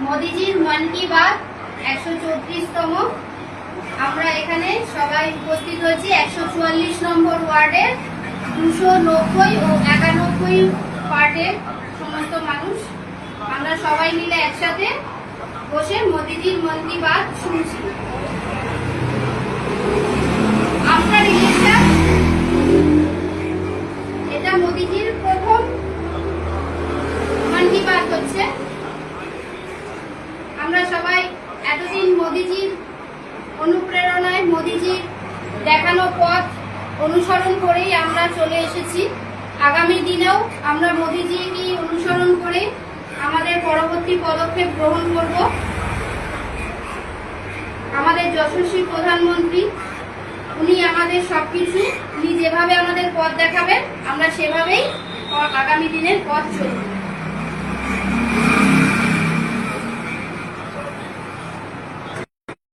মোদিজির মন কি বাত 134তম। আমরা এখানে সবাই উপস্থিত হয়েছি 144 নম্বর ওয়ার্ডের 290 ও 91 ওয়ার্ডের সমস্ত মানুষ। আমরা সবাই মিলে একসাথে বসে মোদিজির মন কি বাত শুনছি। আপনার ইলেকশন, এটা মোদিজির প্রথম মন কি বাত হচ্ছে। আমরা সবাই এতদিন মোদিজির অনুপ্রেরণায়, মোদিজির দেখানো পথ অনুসরণ করেই আমরা চলে এসেছি। আগামী দিনেও আমরা মোদিজিকে অনুসরণ করে আমাদের পরবর্তী পদক্ষেপ গ্রহণ করব। আমাদের যশস্বী প্রধানমন্ত্রী, উনি আমাদের সবকিছু, উনি যেভাবে আমাদের পথ দেখাবেন আমরা সেভাবেই আগামী দিনের পথ চলব।